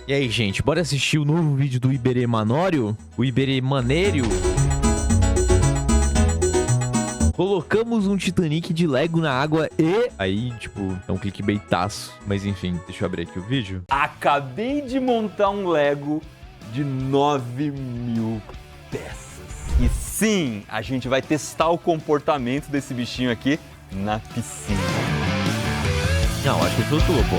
E aí, gente, bora assistir o novo vídeo do Iberê Manório? O Iberê Manério? Colocamos um Titanic de Lego na água e... Aí, tipo, é um clickbaitaço. Mas enfim, deixa eu abrir aqui o vídeo. Acabei de montar um Lego de 9.000 peças. E sim, a gente vai testar o comportamento desse bichinho aqui na piscina. Não, acho que tudo pô.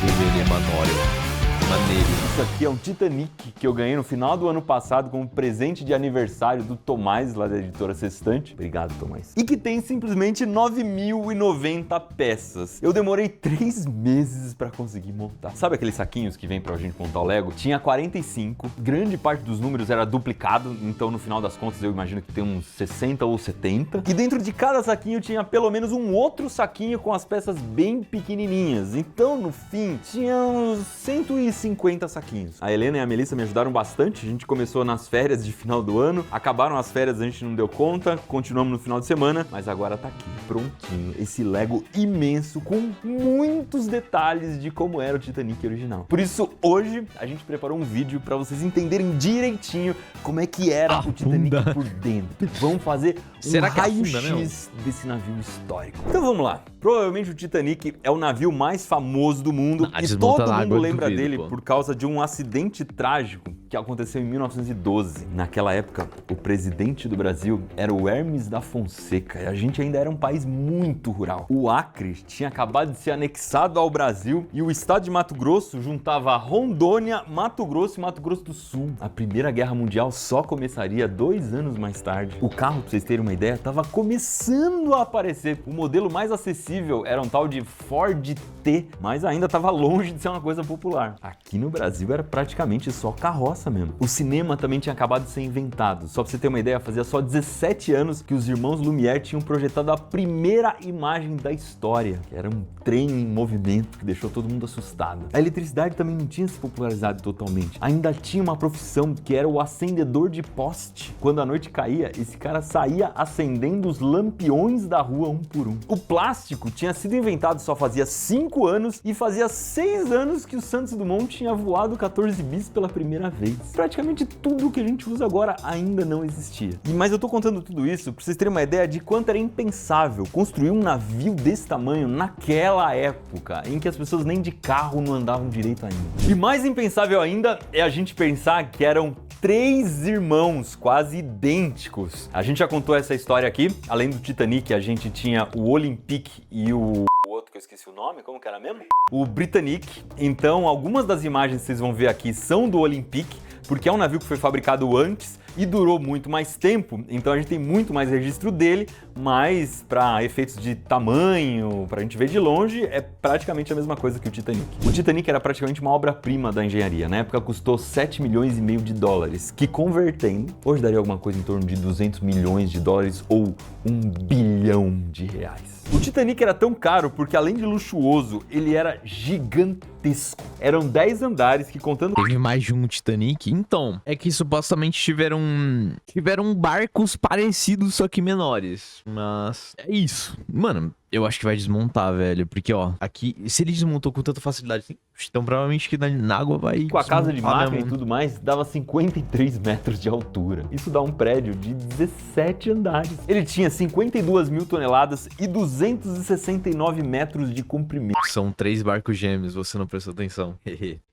Iberê Manório. Maneiro. Isso aqui é um Titanic que eu ganhei no final do ano passado como presente de aniversário do Tomás, lá da editora Sextante. Obrigado, Tomás. E que tem simplesmente 9.090 peças. Eu demorei 3 meses pra conseguir montar. Sabe aqueles saquinhos que vem pra gente montar o Lego? Tinha 45, grande parte dos números era duplicado, então no final das contas eu imagino que tem uns 60 ou 70. E dentro de cada saquinho tinha pelo menos um outro saquinho com as peças bem pequenininhas. Então, no fim, tinha uns 150 saquinhos. A Helena e a Melissa me ajudaram bastante. A gente começou nas férias de final do ano, acabaram as férias, a gente não deu conta, continuamos no final de semana, mas agora tá aqui, prontinho. Esse Lego imenso com muitos detalhes de como era o Titanic original. Por isso, hoje, a gente preparou um vídeo pra vocês entenderem direitinho como é que era o Titanic por dentro. Vamos fazer um raio-x desse navio histórico. Então vamos lá. Provavelmente o Titanic é o navio mais famoso do mundo e todo mundo lembra dele por causa de um acidente trágico que aconteceu em 1912. Naquela época, o presidente do Brasil era o Hermes da Fonseca e a gente ainda era um país muito rural. O Acre tinha acabado de ser anexado ao Brasil e o estado de Mato Grosso juntava Rondônia, Mato Grosso e Mato Grosso do Sul. A Primeira Guerra Mundial só começaria 2 anos mais tarde. O carro, pra vocês terem uma ideia, estava começando a aparecer. O modelo mais acessível era um tal de Ford T, mas ainda estava longe de ser uma coisa popular. Aqui no Brasil era praticamente só carroça mesmo. O cinema também tinha acabado de ser inventado. Só pra você ter uma ideia, fazia só 17 anos que os irmãos Lumière tinham projetado a primeira imagem da história, que era um trem em movimento que deixou todo mundo assustado. A eletricidade também não tinha se popularizado totalmente. Ainda tinha uma profissão que era o acendedor de poste. Quando a noite caía, esse cara saía acendendo os lampiões da rua um por um. O plástico tinha sido inventado só fazia 5 anos e fazia 6 anos que o Santos Dumont tinha voado 14 bis pela primeira vez. Praticamente tudo que a gente usa agora ainda não existia. Mas eu tô contando tudo isso pra vocês terem uma ideia de quanto era impensável construir um navio desse tamanho naquela época, em que as pessoas nem de carro não andavam direito ainda. E mais impensável ainda é a gente pensar que eram 3 irmãos quase idênticos. A gente já contou essa história aqui. Além do Titanic, a gente tinha o Olympique e o outro que eu esqueci o nome, como que era mesmo? O Britannic. Então, algumas das imagens que vocês vão ver aqui são do Olympique, porque é um navio que foi fabricado antes e durou muito mais tempo, então a gente tem muito mais registro dele, mas para efeitos de tamanho, pra gente ver de longe, é praticamente a mesma coisa que o Titanic. O Titanic era praticamente uma obra-prima da engenharia, na época custou 7,5 milhões de dólares, que convertendo, hoje daria alguma coisa em torno de 200 milhões de dólares ou 1 bilhão de reais. O Titanic era tão caro porque, além de luxuoso, ele era gigantesco. Eram 10 andares que, contando... Teve mais de um Titanic? Então, é que supostamente tiveram barcos parecidos, só que menores. Mas é isso. Mano, eu acho que vai desmontar, velho. Porque, ó, aqui, se ele desmontou com tanta facilidade assim, então provavelmente que na água vai... Com a casa de máquina e tudo mais, dava 53 metros de altura. Isso dá um prédio de 17 andares. Ele tinha 52 mil toneladas e 269 metros de comprimento. São 3 barcos gêmeos, você não prestou atenção.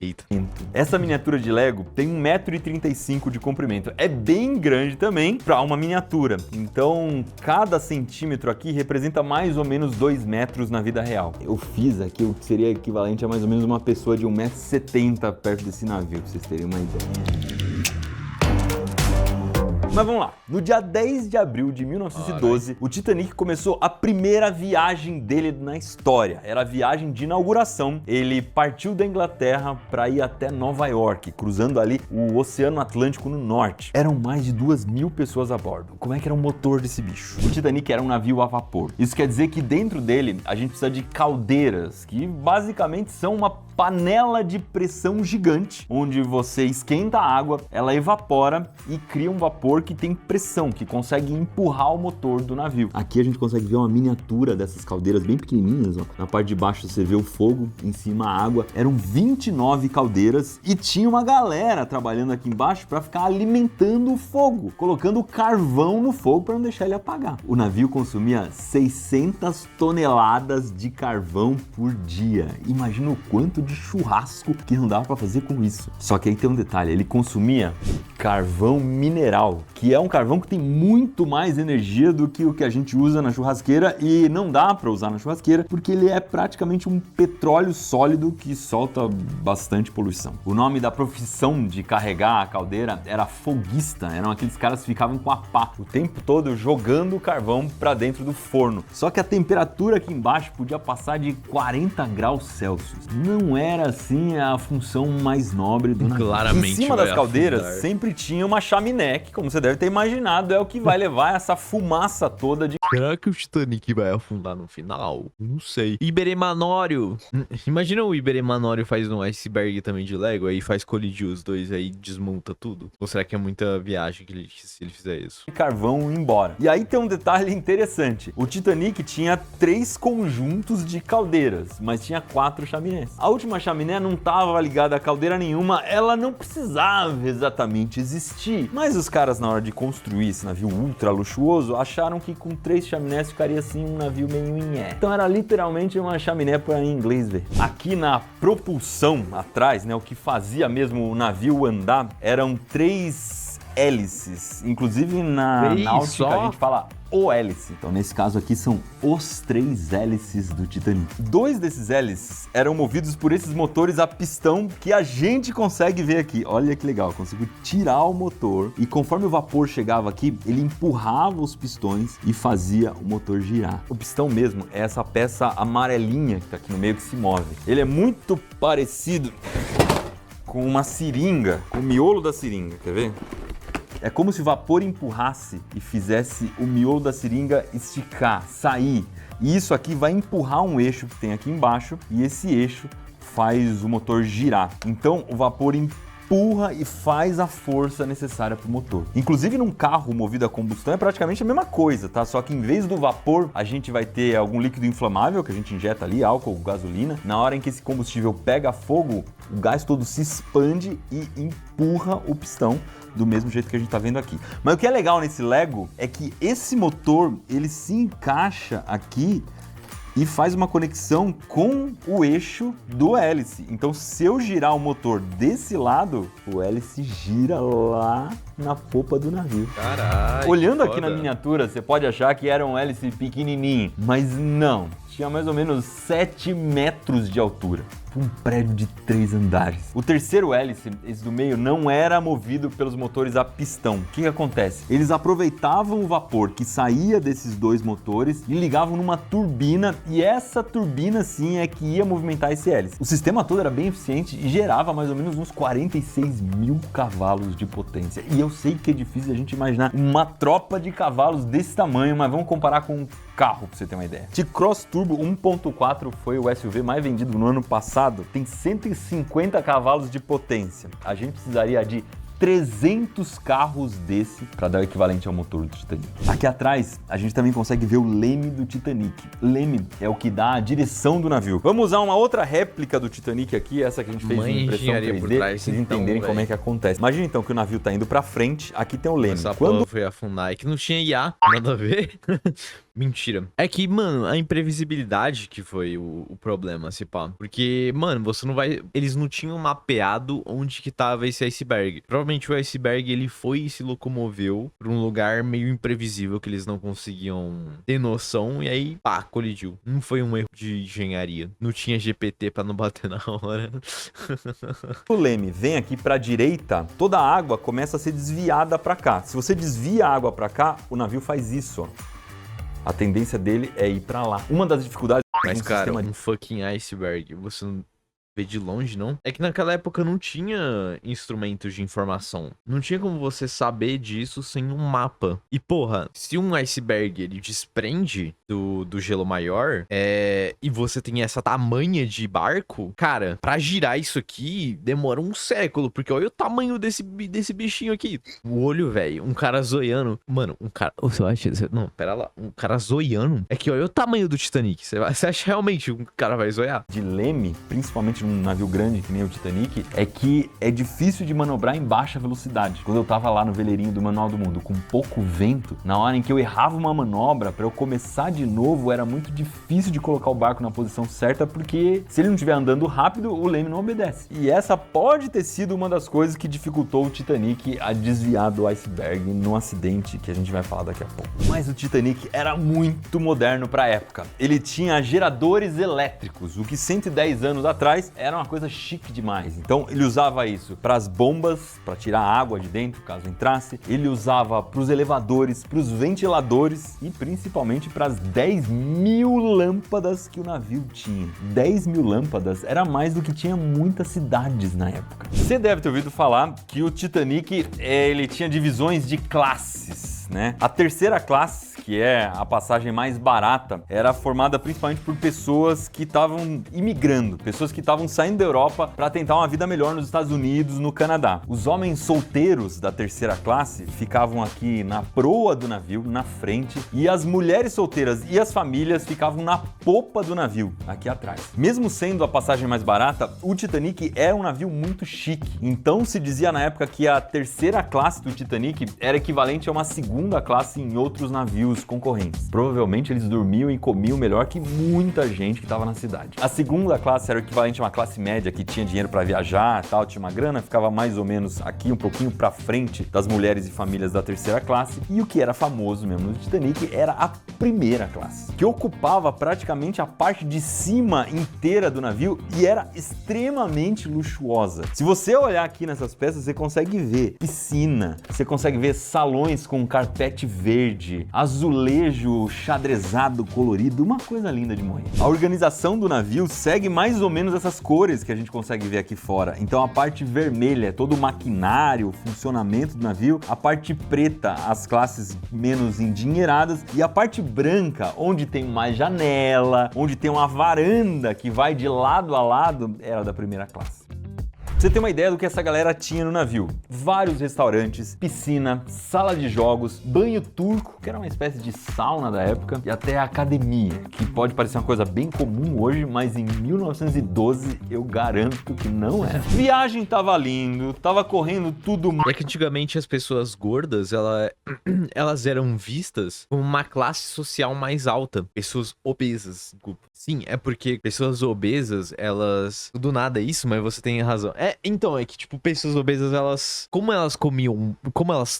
Eita. Essa miniatura de Lego tem 1,35 m de comprimento. É bem grande também para uma miniatura. Então, cada centímetro aqui representa mais ou menos 2 metros na vida real. Eu fiz aqui o que seria equivalente a mais ou menos uma pessoa de 1,70 m perto desse navio, pra vocês terem uma ideia. Mas vamos lá. No dia 10 de abril de 1912, o Titanic começou a primeira viagem dele na história. Era a viagem de inauguração. Ele partiu da Inglaterra para ir até Nova York, cruzando ali o Oceano Atlântico no norte. Eram mais de 2.000 pessoas a bordo. Como é que era o motor desse bicho? O Titanic era um navio a vapor. Isso quer dizer que dentro dele a gente precisa de caldeiras, que basicamente são uma panela de pressão gigante, onde você esquenta a água, ela evapora e cria um vapor que tem pressão, que consegue empurrar o motor do navio. Aqui a gente consegue ver uma miniatura dessas caldeiras bem pequenininhas, ó. Na parte de baixo você vê o fogo, em cima a água. Eram 29 caldeiras e tinha uma galera trabalhando aqui embaixo para ficar alimentando o fogo, colocando carvão no fogo para não deixar ele apagar. O navio consumia 600 toneladas de carvão por dia. Imagina o quanto de churrasco que não dava para fazer com isso. Só que aí tem um detalhe, ele consumia carvão mineral, que é um carvão que tem muito mais energia do que o que a gente usa na churrasqueira e não dá para usar na churrasqueira porque ele é praticamente um petróleo sólido que solta bastante poluição. O nome da profissão de carregar a caldeira era foguista, eram aqueles caras que ficavam com a pá o tempo todo jogando o carvão para dentro do forno. Só que a temperatura aqui embaixo podia passar de 40 graus Celsius. Não era assim a função mais nobre do navio. Claramente. Em cima das caldeiras afundar. sempre tinha uma chaminé, que como você deve ter imaginado é o que vai levar essa fumaça toda de... Será que o Titanic vai afundar no final? Não sei. Iberemanório. Imagina o Iberemanório faz um iceberg também de Lego, aí faz colidir os dois, aí desmonta tudo? Ou será que é muita viagem se ele fizer isso? carvão embora. E aí tem um detalhe interessante. O Titanic tinha 3 conjuntos de caldeiras, mas tinha 4 chaminés. A última chaminé não estava ligada a caldeira nenhuma, ela não precisava exatamente existir. Mas os caras, na hora de construir esse navio ultra luxuoso, acharam que com 3 chaminés ficaria assim um navio meio inhé. Então era literalmente uma chaminé para inglês ver. Aqui na propulsão atrás, né, o que fazia mesmo o navio andar, eram 3 hélices. Inclusive na náutica a gente fala o hélice. Então nesse caso aqui são os 3 hélices do Titanic. 2 desses hélices eram movidos por esses motores a pistão que a gente consegue ver aqui. Olha que legal, consigo tirar o motor e conforme o vapor chegava aqui, ele empurrava os pistões e fazia o motor girar. O pistão mesmo é essa peça amarelinha que tá aqui no meio que se move. Ele é muito parecido com uma seringa, com o miolo da seringa, quer ver? É como se o vapor empurrasse e fizesse o miolo da seringa esticar, sair. E isso aqui vai empurrar um eixo que tem aqui embaixo e esse eixo faz o motor girar. Então o vapor empurra e faz a força necessária para o motor. Inclusive num carro movido a combustão é praticamente a mesma coisa, tá? Só que em vez do vapor a gente vai ter algum líquido inflamável que a gente injeta ali, álcool, gasolina. Na hora em que esse combustível pega fogo, o gás todo se expande e empurra o pistão do mesmo jeito que a gente tá vendo aqui. Mas o que é legal nesse Lego é que esse motor, ele se encaixa aqui e faz uma conexão com o eixo do hélice. Então, se eu girar o motor desse lado, o hélice gira lá na popa do navio. Caralho. Olhando aqui na miniatura, você pode achar que era um hélice pequenininho, mas não. Tinha mais ou menos 7 metros de altura. Um prédio de 3 andares. O terceiro hélice, esse do meio, não era movido pelos motores a pistão. O que acontece? Eles aproveitavam o vapor que saía desses 2 motores e ligavam numa turbina, e essa turbina sim é que ia movimentar esse hélice. O sistema todo era bem eficiente e gerava mais ou menos uns 46 mil cavalos de potência. E eu sei que é difícil a gente imaginar uma tropa de cavalos desse tamanho, mas vamos comparar com um carro pra você ter uma ideia. T-Cross Turbo 1.4 foi o SUV mais vendido no ano passado. Tem 150 cavalos de potência. A gente precisaria de 300 carros desse para dar o equivalente ao motor do Titanic. Aqui atrás, a gente também consegue ver o leme do Titanic. Leme é o que dá a direção do navio. Vamos usar uma outra réplica do Titanic aqui, essa que a gente fez em impressão 3D, pra vocês entenderem como é que acontece. Imagina então que o navio tá indo para frente, aqui tem o leme. Essa porra foi afundar, é que não tinha IA, nada a ver. Mentira. É que, mano, a imprevisibilidade que foi o problema, se pá. Porque, mano, você não vai... Eles não tinham mapeado onde que tava esse iceberg. Provavelmente o iceberg, ele foi e se locomoveu pra um lugar meio imprevisível que eles não conseguiam ter noção. E aí, pá, colidiu. Não foi um erro de engenharia. Não tinha GPT pra não bater na hora. O leme vem aqui pra direita, toda a água começa a ser desviada pra cá. Se você desvia a água pra cá, o navio faz isso, ó. A tendência dele é ir pra lá. Uma das dificuldades... Mas, cara, um fucking iceberg, você não... ver de longe, não. É que naquela época não tinha instrumentos de informação. Não tinha como você saber disso sem um mapa. E, porra, se um iceberg, ele desprende do gelo maior, e você tem essa tamanha de barco, cara, pra girar isso aqui, demora um século, porque olha o tamanho desse bichinho aqui. O olho, velho, um cara zoiando. Mano, um cara... Você acha... Não, pera lá. Um cara zoiando. É que olha o tamanho do Titanic. Você acha realmente que um cara vai zoiar? De leme, principalmente num navio grande que nem o Titanic, é que é difícil de manobrar em baixa velocidade. Quando eu tava lá no veleirinho do Manual do Mundo com pouco vento, na hora em que eu errava uma manobra, pra eu começar de novo, era muito difícil de colocar o barco na posição certa, porque se ele não estiver andando rápido, o leme não obedece. E essa pode ter sido uma das coisas que dificultou o Titanic a desviar do iceberg num acidente que a gente vai falar daqui a pouco. Mas o Titanic era muito moderno pra época. Ele tinha geradores elétricos, o que 110 anos atrás era uma coisa chique demais. Então ele usava isso para as bombas, para tirar água de dentro caso entrasse. Ele usava para os elevadores, para os ventiladores e principalmente para as 10.000 lâmpadas que o navio tinha. 10.000 lâmpadas era mais do que tinha muitas cidades na época. Você deve ter ouvido falar que o Titanic ele tinha divisões de classes, né? A terceira classe, que é a passagem mais barata, era formada principalmente por pessoas que estavam imigrando, pessoas que estavam saindo da Europa para tentar uma vida melhor nos Estados Unidos, no Canadá. Os homens solteiros da terceira classe ficavam aqui na proa do navio, na frente, e as mulheres solteiras e as famílias ficavam na popa do navio, aqui atrás. Mesmo sendo a passagem mais barata, o Titanic é um navio muito chique. Então se dizia na época que a terceira classe do Titanic era equivalente a uma segunda classe em outros navios concorrentes. Provavelmente eles dormiam e comiam melhor que muita gente que estava na cidade. A segunda classe era o equivalente a uma classe média que tinha dinheiro para viajar, tal, tinha uma grana, ficava mais ou menos aqui um pouquinho para frente das mulheres e famílias da terceira classe. E o que era famoso mesmo no Titanic era a primeira classe, que ocupava praticamente a parte de cima inteira do navio e era extremamente luxuosa. Se você olhar aqui nessas peças, você consegue ver piscina, você consegue ver salões com carpete verde, azulejo xadrezado colorido, uma coisa linda de morrer. A organização do navio segue mais ou menos essas cores que a gente consegue ver aqui fora. Então a parte vermelha é todo o maquinário, o funcionamento do navio, a parte preta, as classes menos endinheiradas, e a parte branca, onde tem uma janela, onde tem uma varanda que vai de lado a lado, era da primeira classe. Pra você ter uma ideia do que essa galera tinha no navio: vários restaurantes, piscina, sala de jogos, banho turco, que era uma espécie de sauna da época, e até academia, que pode parecer uma coisa bem comum hoje, mas em 1912 eu garanto que não era. Viagem tava lindo, tava correndo tudo. É que antigamente as pessoas gordas, elas eram vistas como uma classe social mais alta. Pessoas obesas, desculpa. Sim, é porque pessoas obesas, elas... Do nada é isso, mas você tem razão. Então, é que, tipo, pessoas obesas, elas... Como elas,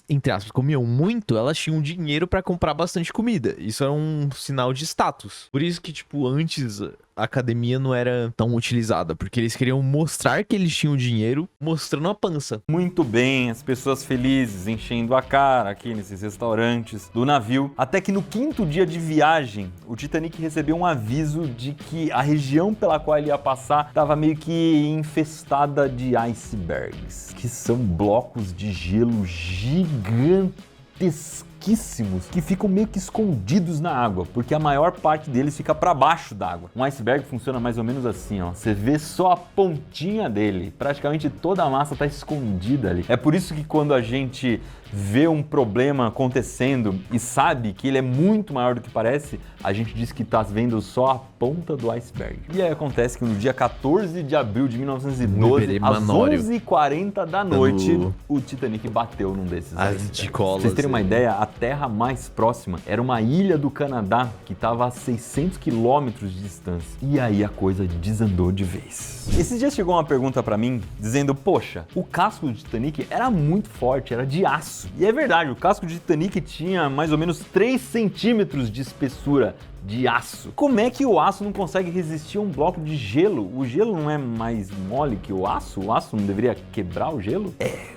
entre aspas, comiam muito, elas tinham dinheiro pra comprar bastante comida. Isso era um sinal de status. Por isso que, tipo, antes... a academia não era tão utilizada, porque eles queriam mostrar que eles tinham dinheiro mostrando a pança. Muito bem, as pessoas felizes enchendo a cara aqui nesses restaurantes do navio, até que no 5º dia de viagem, o Titanic recebeu um aviso de que a região pela qual ele ia passar estava meio que infestada de icebergs, que são blocos de gelo gigantescos que ficam meio que escondidos na água, porque a maior parte deles fica para baixo d'água. Um iceberg funciona mais ou menos assim, ó. Você vê só a pontinha dele, praticamente toda a massa está escondida ali. É por isso que quando a gente vê um problema acontecendo e sabe que ele é muito maior do que parece, a gente diz que está vendo só a ponta do iceberg. E aí acontece que no dia 14 de abril de 1912, às 11h40 da noite, o Titanic bateu num desses icebergs. Pra vocês terem uma ideia, a terra mais próxima era uma ilha do Canadá que estava a 600 quilômetros de distância. E aí a coisa desandou de vez. Esses dias chegou uma pergunta pra mim dizendo: poxa, o casco do Titanic era muito forte, era de aço. E é verdade, o casco do Titanic tinha mais ou menos 3 centímetros de espessura. de aço. Como é que o aço não consegue resistir a um bloco de gelo? O gelo não é mais mole que o aço? O aço não deveria quebrar o gelo?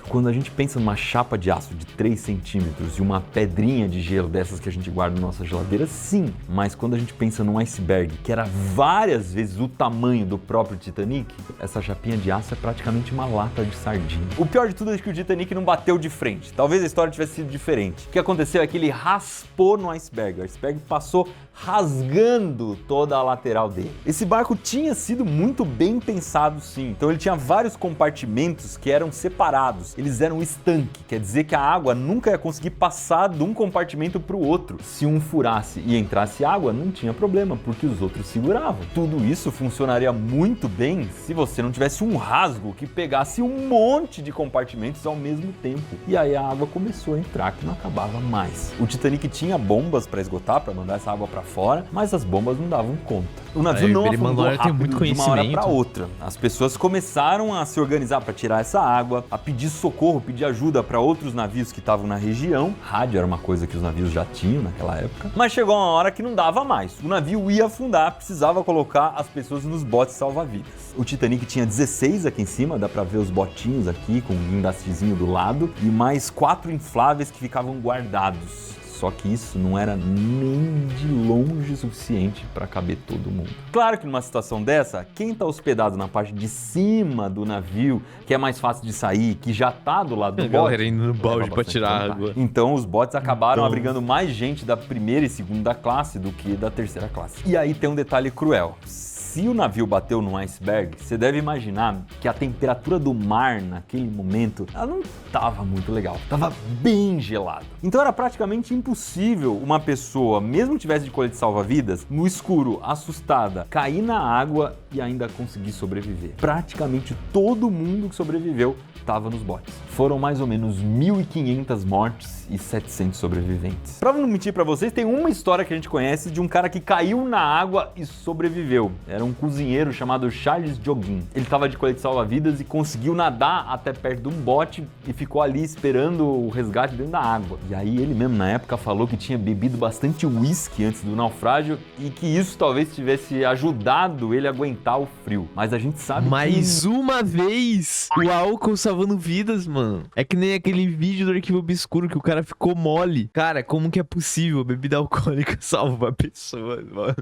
Quando a gente pensa numa chapa de aço de 3 centímetros e uma pedrinha de gelo dessas que a gente guarda na nossa geladeira, sim. Mas quando a gente pensa num iceberg, que era várias vezes o tamanho do próprio Titanic, essa chapinha de aço é praticamente uma lata de sardinha. O pior de tudo é que o Titanic não bateu de frente. Talvez a história tivesse sido diferente. O que aconteceu é que ele raspou no iceberg. O iceberg passou rasgando toda a lateral dele. Esse barco tinha sido muito bem pensado, sim. Então ele tinha vários compartimentos que eram separados. Eles eram estanque, quer dizer que a água nunca ia conseguir passar de um compartimento para o outro. Se um furasse e entrasse água, não tinha problema, porque os outros seguravam. Tudo isso funcionaria muito bem se você não tivesse um rasgo que pegasse um monte de compartimentos ao mesmo tempo. E aí a água começou a entrar, que não acabava mais. O Titanic tinha bombas para esgotar, para mandar essa água para fora, mas as bombas não davam conta. O navio não afundou rápido de uma hora para outra. As pessoas começaram a se organizar para tirar essa água, a pedir socorro, pedir ajuda para outros navios que estavam na região. Rádio era uma coisa que os navios já tinham naquela época. Mas chegou uma hora que não dava mais. O navio ia afundar, precisava colocar as pessoas nos botes salva-vidas. O Titanic tinha 16 aqui em cima, dá para ver os botinhos aqui com um guindastezinho do lado e mais 4 infláveis que ficavam guardados. Só que isso não era nem de longe suficiente para caber todo mundo. Claro que numa situação dessa, quem está hospedado na parte de cima do navio, que é mais fácil de sair, que já tá do lado do bote... A galera indo no balde para tirar água. Então os botes acabaram abrigando mais gente da primeira e segunda classe do que da terceira classe. E aí tem um detalhe cruel. Se o navio bateu num iceberg, você deve imaginar que a temperatura do mar naquele momento, ela não estava muito legal, estava bem gelado. Então era praticamente impossível uma pessoa, mesmo que tivesse de colete salva-vidas, no escuro, assustada, cair na água e ainda conseguir sobreviver. Praticamente todo mundo que sobreviveu estava nos botes. Foram mais ou menos 1.500 mortes e 700 sobreviventes. Pra não mentir pra vocês, tem uma história que a gente conhece de um cara que caiu na água e sobreviveu. Era um cozinheiro chamado Charles Joguin. Ele estava de colete salva-vidas e conseguiu nadar até perto de um bote e ficou ali esperando o resgate dentro da água. E aí ele mesmo na época falou que tinha bebido bastante uísque antes do naufrágio e que isso talvez tivesse ajudado ele a aguentar o frio. Mas a gente sabe Mais uma vez o álcool salvando vidas, mano. É que nem aquele vídeo do Arquivo Obscuro que o cara ficou mole. Cara, como que é possível bebida alcoólica salvar pessoas, mano?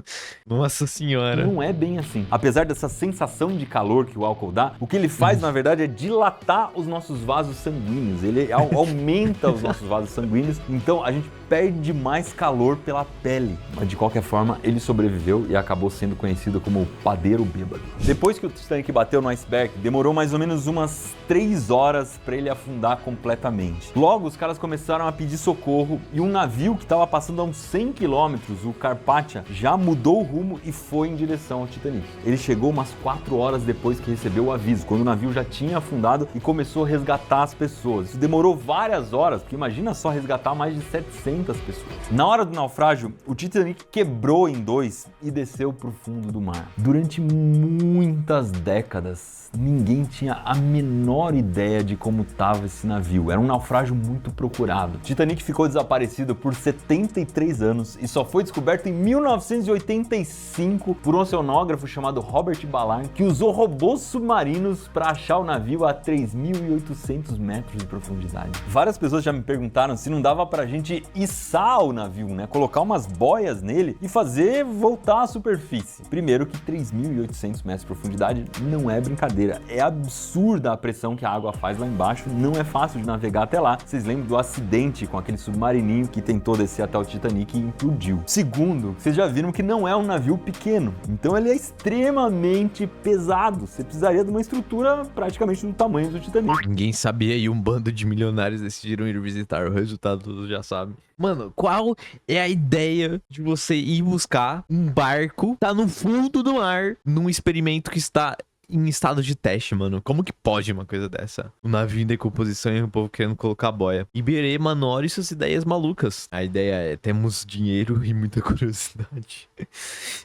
Nossa senhora. Não é bem assim. Apesar dessa sensação de calor que o álcool dá, o que ele faz, na verdade, é dilatar os nossos vasos sanguíneos. Ele aumenta os nossos vasos sanguíneos, então a gente perde mais calor pela pele. Mas de qualquer forma, ele sobreviveu e acabou sendo conhecido como o padeiro bêbado. Depois que o Titanic bateu no iceberg, demorou mais ou menos umas 3 horas para ele afundar completamente. Logo, os caras começaram a pedir socorro e um navio que estava passando a uns 100 quilômetros, o Carpathia, já mudou o rumo e foi em direção ao Titanic. Ele chegou umas 4 horas depois que recebeu o aviso, quando o navio já tinha afundado e começou a resgatar as pessoas. Isso demorou várias horas, porque imagina só resgatar mais de 700 pessoas. Na hora do naufrágio, o Titanic quebrou em 2 e desceu para o fundo do mar. Durante muitas décadas, ninguém tinha a menor ideia de como estava esse navio. Era um naufrágio muito procurado. O Titanic ficou desaparecido por 73 anos e só foi descoberto em 1985 por um oceanógrafo chamado Robert Ballard, que usou robôs submarinos para achar o navio a 3.800 metros de profundidade. Várias pessoas já me perguntaram se não dava pra gente içar o navio, né? Colocar umas boias nele e fazer voltar à superfície. Primeiro que 3.800 metros de profundidade não é brincadeira. É absurda a pressão que a água faz lá embaixo, não é fácil de navegar até lá. Vocês lembram do acidente com aquele submarininho que tentou descer até o Titanic e implodiu. Segundo, vocês já viram que não é um navio pequeno, então ele é extremamente pesado. Você precisaria de uma estrutura praticamente do tamanho do Titanic. Ninguém sabia e um bando de milionários decidiram ir visitar. O resultado todos já sabem. Mano, qual é a ideia de você ir buscar um barco, tá no fundo do mar, num experimento que está em estado de teste, mano? Como que pode uma coisa dessa? O navio em decomposição e o povo querendo colocar boia. Iberê, Manora e suas ideias malucas. A ideia é, temos dinheiro e muita curiosidade.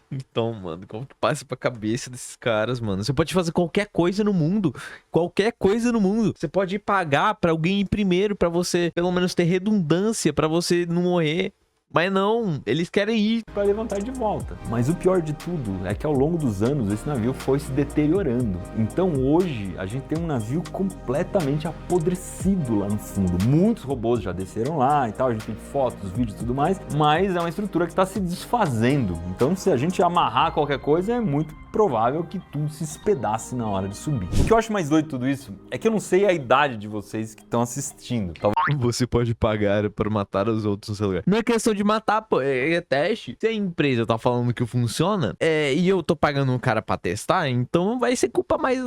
Então, mano, como que passa pra cabeça desses caras, mano? Você pode fazer qualquer coisa no mundo. Qualquer coisa no mundo. Você pode pagar pra alguém ir primeiro, pra você, pelo menos, ter redundância, pra você não morrer. Mas não, eles querem ir. Para levantar de volta. Mas o pior de tudo é que ao longo dos anos esse navio foi se deteriorando. Então hoje a gente tem um navio completamente apodrecido lá no fundo. Muitos robôs já desceram lá e tal, a gente tem fotos, vídeos e tudo mais, mas é uma estrutura que está se desfazendo. Então se a gente amarrar qualquer coisa é muito provável que tudo se espedace na hora de subir. O que eu acho mais doido de tudo isso é que eu não sei a idade de vocês que estão assistindo. Você pode pagar para matar os outros no seu lugar. Não é questão de matar, pô, é teste. Se a empresa tá falando que funciona, e eu tô pagando um cara pra testar, então vai ser culpa mais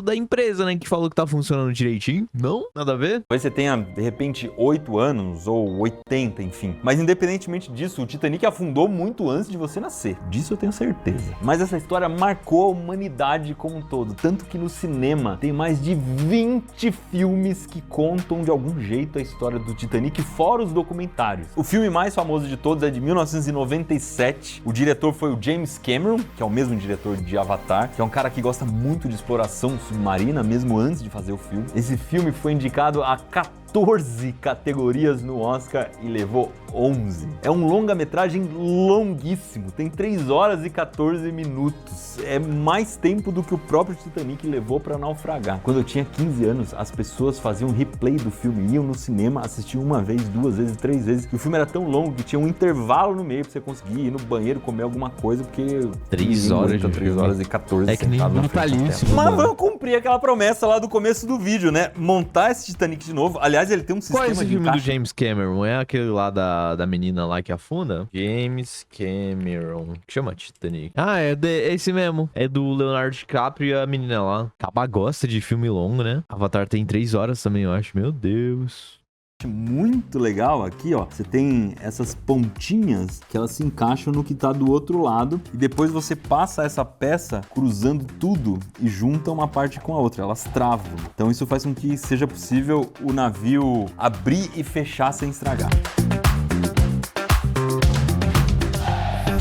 da empresa, né, que falou que tá funcionando direitinho. Não? Nada a ver? Talvez você tenha, de repente, 8 anos ou 80, enfim. Mas independentemente disso, o Titanic afundou muito antes de você nascer. Disso eu tenho certeza. Mas essa história marcou a humanidade como um todo. Tanto que no cinema tem mais de 20 filmes que contam de algum jeito a história do Titanic, fora os documentários. O filme mais famoso de todos é de 1997. O diretor foi o James Cameron, que é o mesmo diretor de Avatar, que é um cara que gosta muito de exploração submarina, mesmo antes de fazer o filme. Esse filme foi indicado a 14 categorias no Oscar e levou 11. É um longa-metragem longuíssimo, tem 3 horas e 14 minutos. É mais tempo do que o próprio Titanic levou para naufragar. Quando eu tinha 15 anos, as pessoas faziam replay do filme, iam no cinema, assistiam uma vez, 2 vezes, 3 vezes. E o filme era tão longo que tinha um intervalo no meio pra você conseguir ir no banheiro comer alguma coisa, porque 3 horas, 3 horas e 14 é que nem natalício. Mas vamos cumprir aquela promessa lá do começo do vídeo, né? Montar esse Titanic de novo. Aliás, ele tem um sistema Qual é esse de filme encaixe. do James Cameron? É aquele lá da menina lá que afunda? James Cameron. Que chama Titanic. Ah, é esse mesmo. É do Leonardo DiCaprio e a menina lá. Acaba gosta de filme longo, né? Avatar tem 3 horas também, eu acho. Meu Deus. Muito legal aqui, ó. Você tem essas pontinhas que elas se encaixam no que tá do outro lado e depois você passa essa peça cruzando tudo e junta uma parte com a outra. Elas travam. Então isso faz com que seja possível o navio abrir e fechar sem estragar.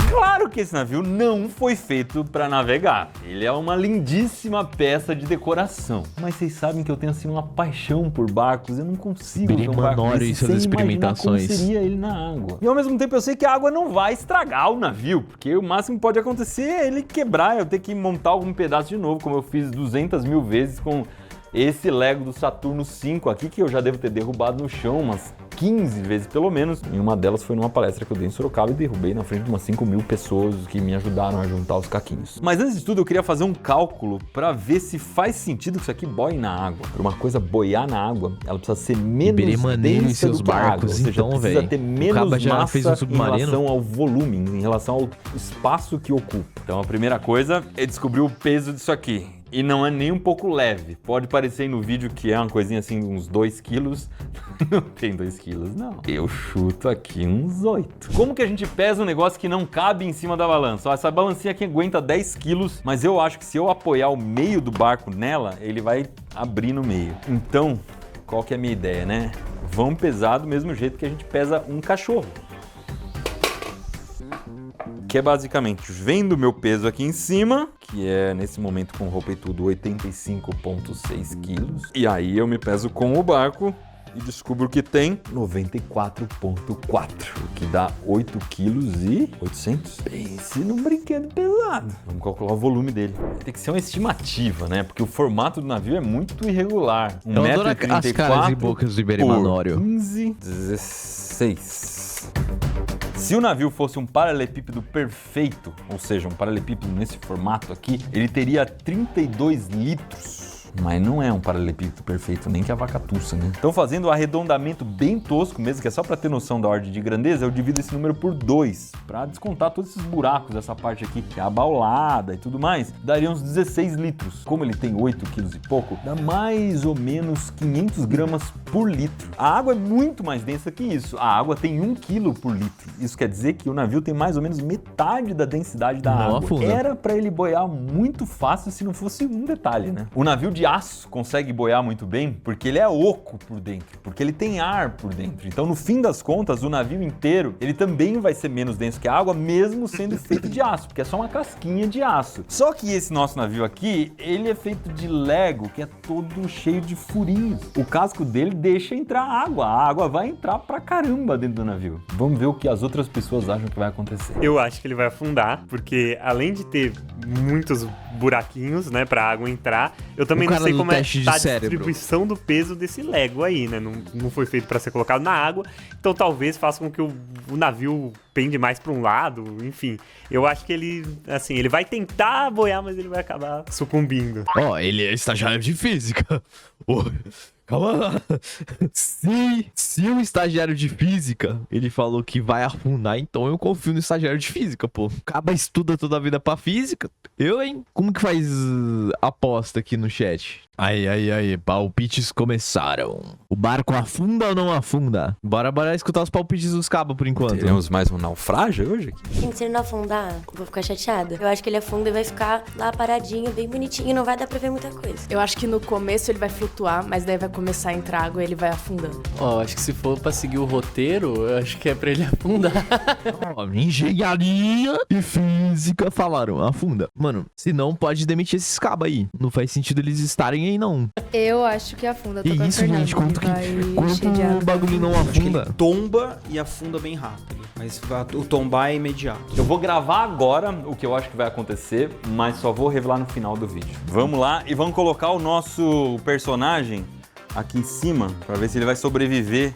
Claro que esse navio não foi feito para navegar. Ele é uma lindíssima peça de decoração. Mas vocês sabem que eu tenho assim uma paixão por barcos. Eu não consigo ver um barco desse sem imaginar como seria ele na água. E ao mesmo tempo eu sei que a água não vai estragar o navio, porque o máximo que pode acontecer é ele quebrar, eu ter que montar algum pedaço de novo, como eu fiz 200 mil vezes com esse Lego do Saturno 5 aqui, que eu já devo ter derrubado no chão umas 15 vezes pelo menos. E uma delas foi numa palestra que eu dei em Sorocaba e derrubei na frente de umas 5.000 pessoas que me ajudaram a juntar os caquinhos. Mas antes de tudo eu queria fazer um cálculo para ver se faz sentido que isso aqui boie na água. Para uma coisa boiar na água, ela precisa ser menos densa do que a água. Ou seja, então, precisa ter menos massa em relação relação ao volume, em relação ao espaço que ocupa. Então a primeira coisa é descobrir o peso disso aqui. E não é nem um pouco leve. Pode parecer no vídeo que é uma coisinha assim, uns 2 quilos. Não tem 2 quilos, não. Eu chuto aqui uns 8. Como que a gente pesa um negócio que não cabe em cima da balança? Ó, essa balancinha aqui aguenta 10 quilos, mas eu acho que se eu apoiar o meio do barco nela, ele vai abrir no meio. Então, qual que é a minha ideia, né? Vamos pesar do mesmo jeito que a gente pesa um cachorro. Que é basicamente, vendo o meu peso aqui em cima, que é nesse momento com roupa e tudo 85,6 quilos. E aí eu me peso com o barco e descubro que tem 94,4, o que dá 8 quilos e 800. Pense num brinquedo pesado. Vamos calcular o volume dele. Tem que ser uma estimativa, né? Porque o formato do navio é muito irregular. 1,34 m as caras e bocas do Iberê Manório. 15, 16. Se o navio fosse um paralelepípedo perfeito, ou seja, um paralelepípedo nesse formato aqui, ele teria 32 litros. Mas não é um paralelepípedo perfeito, nem que a vaca tussa, né? Então, fazendo o arredondamento bem tosco mesmo, que é só para ter noção da ordem de grandeza, eu divido esse número por 2, para descontar todos esses buracos dessa parte aqui, que é abaulada e tudo mais, daria uns 16 litros. Como ele tem 8 quilos e pouco, dá mais ou menos 500 gramas por litro. A água é muito mais densa que isso. A água tem 1 quilo por litro. Isso quer dizer que o navio tem mais ou menos metade da densidade da água. Era para ele boiar muito fácil se não fosse um detalhe, né? O navio de aço consegue boiar muito bem porque ele é oco por dentro, porque ele tem ar por dentro. Então, no fim das contas, o navio inteiro, ele também vai ser menos denso que a água, mesmo sendo feito de aço, porque é só uma casquinha de aço. Só que esse nosso navio aqui, ele é feito de Lego, que é todo cheio de furinhos. O casco dele deixa entrar água, a água vai entrar pra caramba dentro do navio. Vamos ver o que as outras pessoas acham que vai acontecer. Eu acho que ele vai afundar, porque além de ter muitos buraquinhos, né, pra água entrar, eu também O não cara sei do como é teste de tá a cérebro. distribuição do peso desse Lego aí, né? Não foi feito pra ser colocado na água, então talvez faça com que o navio pende mais pra um lado, enfim. Eu acho que ele, assim, ele vai tentar boiar, mas ele vai acabar sucumbindo. Ó, ele é estagiário de física. Ô, calma lá. Se o estagiário de física, ele falou que vai afundar, então eu confio no estagiário de física, pô. Acaba estuda toda a vida pra física. Eu, hein? Como que faz aposta aqui no chat? Aí, palpites começaram. O barco afunda ou não afunda? Bora escutar os palpites dos cabos por enquanto. Teremos mais um naufrágio hoje aqui? Gente, se ele não afundar, eu vou ficar chateada. Eu acho que ele afunda e vai ficar lá paradinho, bem bonitinho, e não vai dar pra ver muita coisa. Eu acho que no começo ele vai flutuar, mas daí vai começar a entrar água e ele vai afundando. Ó, acho que se for pra seguir o roteiro, eu acho que é pra ele afundar. Ó, engenharia e física falaram, afunda. Mano, se não, pode demitir esses cabos aí. Não faz sentido eles estarem aí, não. Eu acho que afunda. Que Tô com a isso, Fernanda, gente? Quanto vai cheio de o água. bagulho não Acho que ele afunda? tomba e afunda bem rápido. Mas o tombar é imediato. Eu vou gravar agora o que eu acho que vai acontecer, mas só vou revelar no final do vídeo. Vamos lá e vamos colocar o nosso personagem aqui em cima para ver se ele vai sobreviver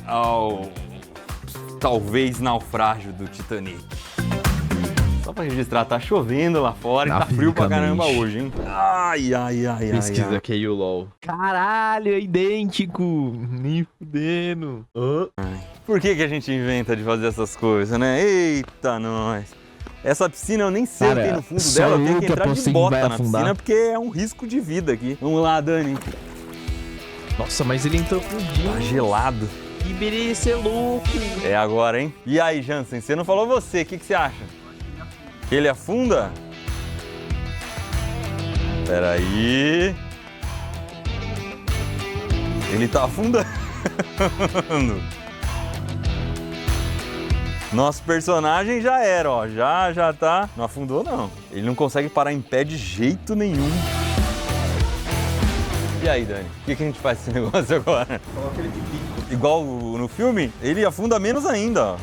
ao talvez naufrágio do Titanic. Só pra registrar, tá chovendo lá fora e tá frio pra caramba hoje, hein? Ai. Pesquisa aqui aí o LOL. Caralho, é idêntico. Nem fudendo. Por que a gente inventa de fazer essas coisas, né? Eita, nós. Essa piscina eu nem sei o que tem no fundo só dela, eu tenho eu que que entrar de apostei que bota vai na afundar. piscina porque é um risco de vida aqui. Vamos lá, Dani. Nossa, mas ele entrou com Tá gelado. Iberê, cê é louco. É agora, hein? E aí, Jansen, você não falou você, o que você acha? Ele afunda? Peraí. Ele tá afundando. Nosso personagem já era, ó. Já tá. Não afundou, não. Ele não consegue parar em pé de jeito nenhum. E aí, Dani? O que a gente faz com esse negócio agora? Coloca ele de bico. Igual no filme, ele afunda menos ainda, ó.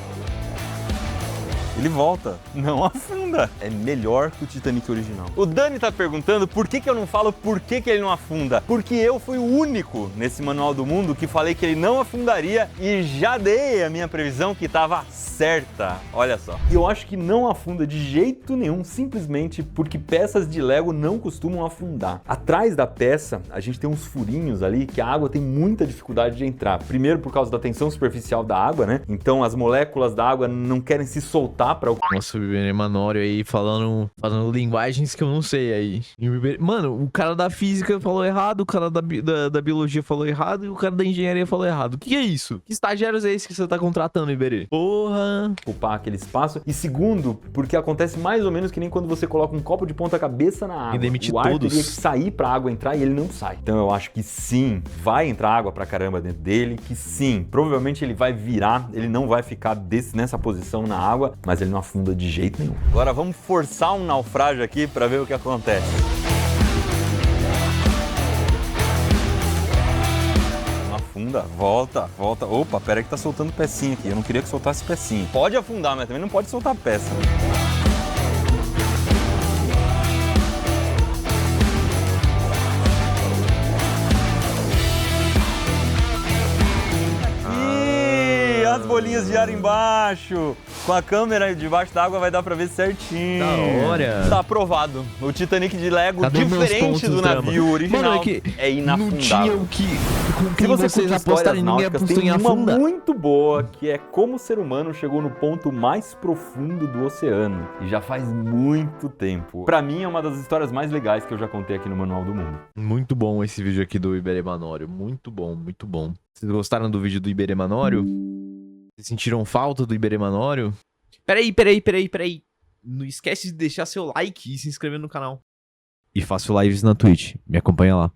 Ele volta. Não afunda. É melhor que o Titanic original. O Dani tá perguntando por que eu não falo por que ele não afunda. Porque eu fui o único nesse manual do mundo que falei que ele não afundaria e já dei a minha previsão que tava certa. Olha só. E eu acho que não afunda de jeito nenhum, simplesmente porque peças de Lego não costumam afundar. Atrás da peça, a gente tem uns furinhos ali que a água tem muita dificuldade de entrar. Primeiro por causa da tensão superficial da água, né? Então as moléculas da água não querem se soltar para o... Nossa, o Iberê Manório aí falando linguagens que eu não sei aí. E o Iberê... Mano, o cara da física falou errado, o cara da biologia falou errado e o cara da engenharia falou errado. O que é isso? Que estagiários é esse que você tá contratando, Iberê? Porra! Ocupar aquele espaço. E segundo, porque acontece mais ou menos que nem quando você coloca um copo de ponta cabeça na água. E demite o ar todos. teria que sair pra água entrar e ele não sai. Então eu acho que sim, vai entrar água pra caramba dentro dele, que sim, provavelmente ele vai virar, ele não vai ficar nessa posição na água, mas ele não afunda de jeito nenhum. Agora vamos forçar um naufrágio aqui pra ver o que acontece. Não afunda, volta. Opa, pera aí que tá soltando pecinha aqui. Eu não queria que soltasse pecinha. Pode afundar, mas também não pode soltar peça. As bolinhas de ar embaixo. Com a câmera debaixo da água vai dar pra ver certinho. Da hora. Tá aprovado. O Titanic de Lego, Cadê meus diferente pontos, do drama? navio original, Mano, é que é inafundável. não tinha o que... Com Se quem você vocês curte apostarem, histórias ninguém náuticas, apostou em tem uma afunda. muito boa, que é como o ser humano chegou no ponto mais profundo do oceano. E já faz muito tempo. Pra mim, é uma das histórias mais legais que eu já contei aqui no Manual do Mundo. Muito bom esse vídeo aqui do Iberê Manório. Muito bom, muito bom. Vocês gostaram do vídeo do Iberê Manório? Vocês sentiram falta do Iberê Manório? Peraí. Não esquece de deixar seu like e se inscrever no canal. e faço lives na Twitch. Me acompanha lá.